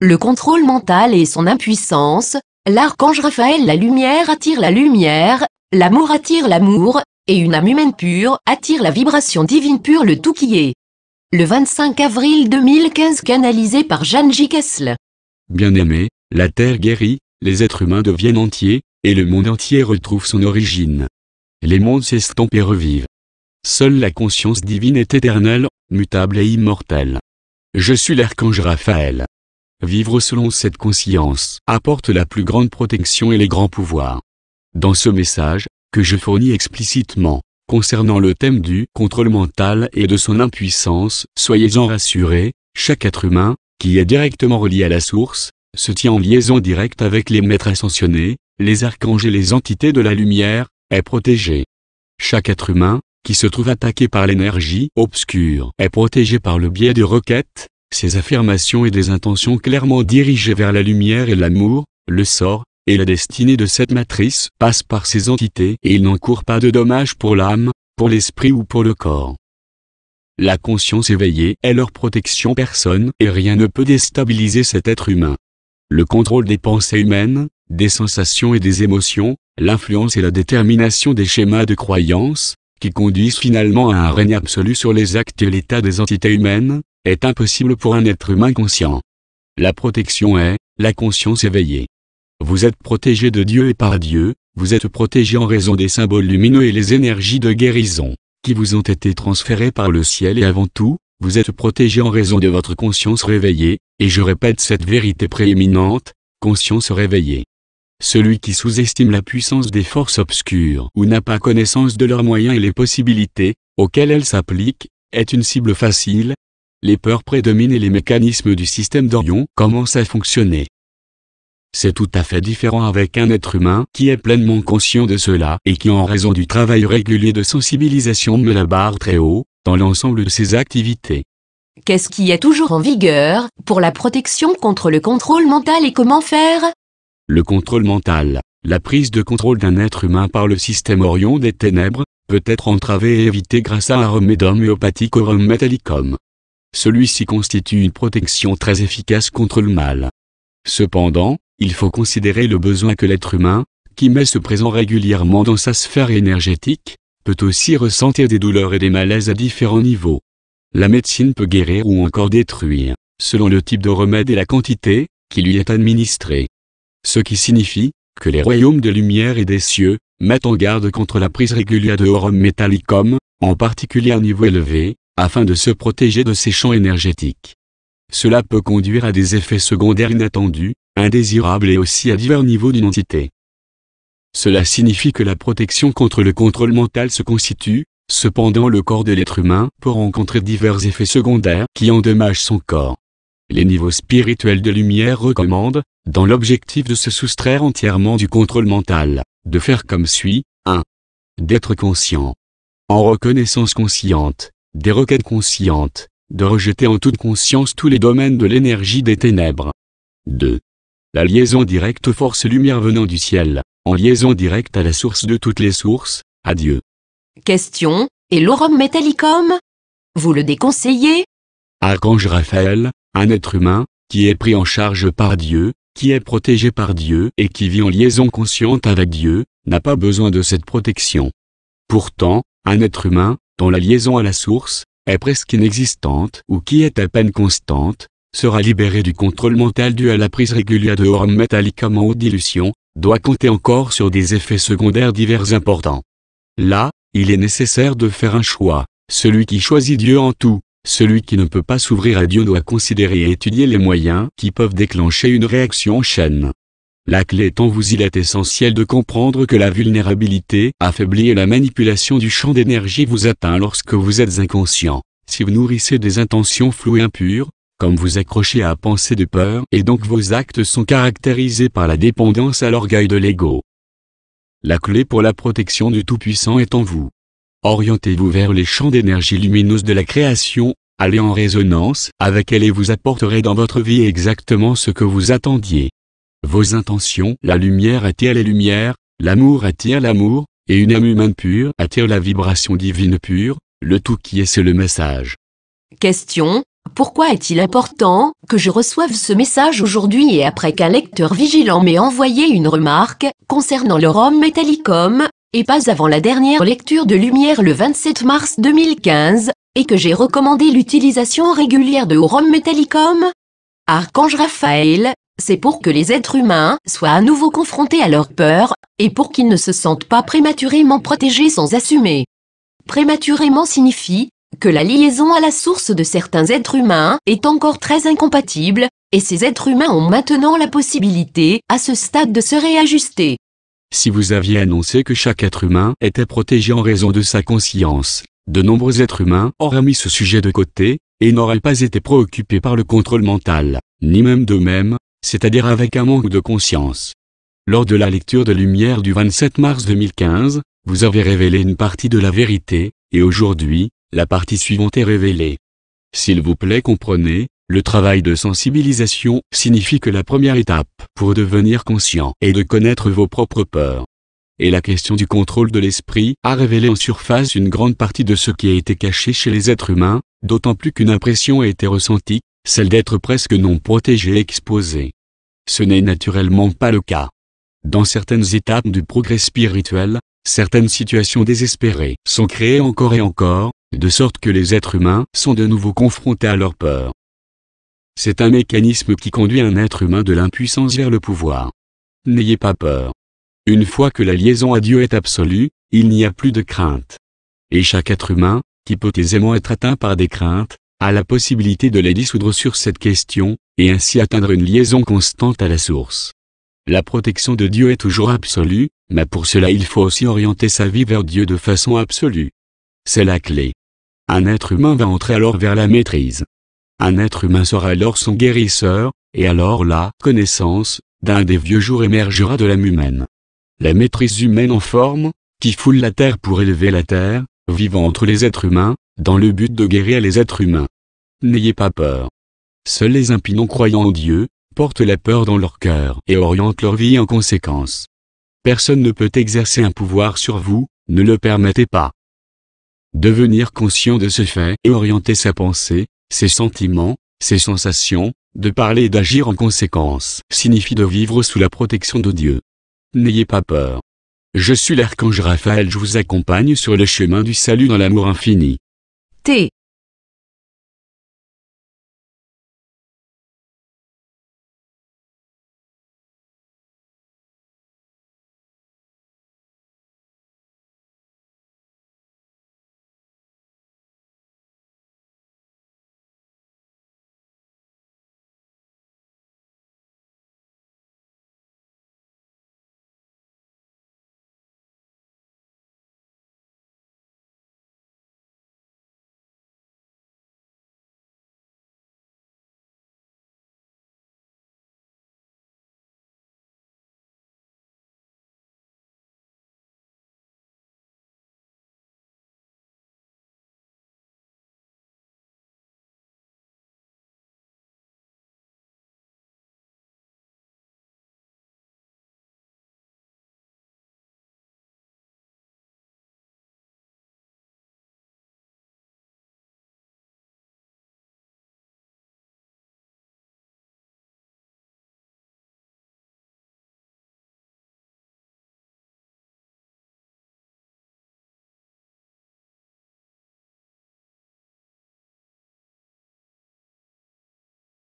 Le contrôle mental et son impuissance, l'archange Raphaël, la lumière attire la lumière, l'amour attire l'amour, et une âme humaine pure attire la vibration divine pure, le tout qui est. Le 25 avril 2015, canalisé par Jeanne J. Kessel. Bien-aimé, la Terre guérit, les êtres humains deviennent entiers, et le monde entier retrouve son origine. Les mondes s'estompent et revivent. Seule la conscience divine est éternelle, mutable et immortelle. Je suis l'archange Raphaël. Vivre selon cette conscience apporte la plus grande protection et les grands pouvoirs. Dans ce message, que je fournis explicitement, concernant le thème du contrôle mental et de son impuissance, soyez-en rassurés, chaque être humain, qui est directement relié à la source, se tient en liaison directe avec les maîtres ascensionnés, les archanges et les entités de la lumière, est protégé. Chaque être humain, qui se trouve attaqué par l'énergie obscure, est protégé par le biais de requêtes, ses affirmations et des intentions clairement dirigées vers la lumière et l'amour. Le sort et la destinée de cette matrice passent par ces entités et il n'encourt pas de dommages pour l'âme, pour l'esprit ou pour le corps. La conscience éveillée est leur protection, personne et rien ne peut déstabiliser cet être humain. Le contrôle des pensées humaines, des sensations et des émotions, l'influence et la détermination des schémas de croyance, qui conduisent finalement à un règne absolu sur les actes et l'état des entités humaines, est impossible pour un être humain conscient. La protection est la conscience éveillée. Vous êtes protégé de Dieu et par Dieu, vous êtes protégé en raison des symboles lumineux et les énergies de guérison, qui vous ont été transférés par le ciel et avant tout, vous êtes protégé en raison de votre conscience réveillée, et je répète cette vérité prééminente, conscience réveillée. Celui qui sous-estime la puissance des forces obscures ou n'a pas connaissance de leurs moyens et les possibilités, auxquelles elles s'appliquent, est une cible facile. Les peurs prédominent et les mécanismes du système d'Orion commencent à fonctionner. C'est tout à fait différent avec un être humain qui est pleinement conscient de cela et qui en raison du travail régulier de sensibilisation met la barre très haut, dans l'ensemble de ses activités. Qu'est-ce qui est toujours en vigueur pour la protection contre le contrôle mental et comment faire? Le contrôle mental, la prise de contrôle d'un être humain par le système Orion des ténèbres, peut être entravée et évitée grâce à un remède homéopathique Aurum Metallicum. Celui-ci constitue une protection très efficace contre le mal. Cependant, il faut considérer le besoin que l'être humain, qui met ce présent régulièrement dans sa sphère énergétique, peut aussi ressentir des douleurs et des malaises à différents niveaux. La médecine peut guérir ou encore détruire, selon le type de remède et la quantité qui lui est administrée. Ce qui signifie que les royaumes de lumière et des cieux mettent en garde contre la prise régulière de Aurum Metallicum, en particulier à un niveau élevé, afin de se protéger de ces champs énergétiques. Cela peut conduire à des effets secondaires inattendus, indésirables et aussi à divers niveaux d'une entité. Cela signifie que la protection contre le contrôle mental se constitue, cependant le corps de l'être humain peut rencontrer divers effets secondaires qui endommagent son corps. Les niveaux spirituels de lumière recommandent, dans l'objectif de se soustraire entièrement du contrôle mental, de faire comme suit. 1. D'être conscient. En reconnaissance consciente, des requêtes conscientes, de rejeter en toute conscience tous les domaines de l'énergie des ténèbres. 2. La liaison directe aux forces lumière venant du ciel, en liaison directe à la source de toutes les sources, à Dieu. Question, et l'Aurum Metallicum? Vous le déconseillez? Archange Raphaël, un être humain, qui est pris en charge par Dieu, qui est protégé par Dieu et qui vit en liaison consciente avec Dieu, n'a pas besoin de cette protection. Pourtant, un être humain, dont la liaison à la source est presque inexistante ou qui est à peine constante, sera libéré du contrôle mental dû à la prise régulière de Aurum Metallicum en haute dilution, doit compter encore sur des effets secondaires divers importants. Là, il est nécessaire de faire un choix. Celui qui choisit Dieu en tout, celui qui ne peut pas s'ouvrir à Dieu doit considérer et étudier les moyens qui peuvent déclencher une réaction en chaîne. La clé étant il est essentiel de comprendre que la vulnérabilité affaiblie et la manipulation du champ d'énergie vous atteint lorsque vous êtes inconscient. Si vous nourrissez des intentions floues et impures, comme vous accrochez à penser de peur et donc vos actes sont caractérisés par la dépendance à l'orgueil de l'ego. La clé pour la protection du Tout-Puissant est en vous. Orientez-vous vers les champs d'énergie lumineuse de la création, allez en résonance avec elle et vous apporterez dans votre vie exactement ce que vous attendiez. Vos intentions, la lumière attire les lumières, l'amour attire l'amour, et une âme humaine pure attire la vibration divine pure, le tout qui est c'est le message. Question, Pourquoi est-il important que je reçoive ce message aujourd'hui et après qu'un lecteur vigilant m'ait envoyé une remarque concernant le rhum metallicum, et pas avant la dernière lecture de Lumière le 27 mars 2015, et que j'ai recommandé l'utilisation régulière de rhum metallicum? Archange Raphaël, c'est pour que les êtres humains soient à nouveau confrontés à leur peur, et pour qu'ils ne se sentent pas prématurément protégés sans assumer. Prématurément signifie que la liaison à la source de certains êtres humains est encore très incompatible, et ces êtres humains ont maintenant la possibilité, à ce stade, de se réajuster. Si vous aviez annoncé que chaque être humain était protégé en raison de sa conscience, de nombreux êtres humains auraient mis ce sujet de côté, et n'auraient pas été préoccupés par le contrôle mental, ni même d'eux-mêmes, c'est-à-dire avec un manque de conscience. Lors de la lecture de Lumière du 27 mars 2015, vous avez révélé une partie de la vérité, et aujourd'hui, la partie suivante est révélée. S'il vous plaît, comprenez, le travail de sensibilisation signifie que la première étape pour devenir conscient est de connaître vos propres peurs. Et la question du contrôle de l'esprit a révélé en surface une grande partie de ce qui a été caché chez les êtres humains, d'autant plus qu'une impression a été ressentie, celle d'être presque non protégé et exposé. Ce n'est naturellement pas le cas. Dans certaines étapes du progrès spirituel, certaines situations désespérées sont créées encore et encore, de sorte que les êtres humains sont de nouveau confrontés à leur peur. C'est un mécanisme qui conduit un être humain de l'impuissance vers le pouvoir. N'ayez pas peur. Une fois que la liaison à Dieu est absolue, il n'y a plus de crainte. Et chaque être humain, qui peut aisément être atteint par des craintes, a la possibilité de les dissoudre sur cette question, et ainsi atteindre une liaison constante à la source. La protection de Dieu est toujours absolue, mais pour cela il faut aussi orienter sa vie vers Dieu de façon absolue. C'est la clé. Un être humain va entrer alors vers la maîtrise. Un être humain sera alors son guérisseur, et alors la connaissance d'un des vieux jours émergera de l'âme humaine. La maîtrise humaine en forme, qui foule la terre pour élever la terre, vivant entre les êtres humains, dans le but de guérir les êtres humains. N'ayez pas peur. Seuls les impies non croyants en Dieu portent la peur dans leur cœur et orientent leur vie en conséquence. Personne ne peut exercer un pouvoir sur vous, ne le permettez pas. Devenir conscient de ce fait et orienter sa pensée, ses sentiments, ses sensations, de parler et d'agir en conséquence, signifie de vivre sous la protection de Dieu. N'ayez pas peur. Je suis l'archange Raphaël, je vous accompagne sur le chemin du salut dans l'amour infini. T.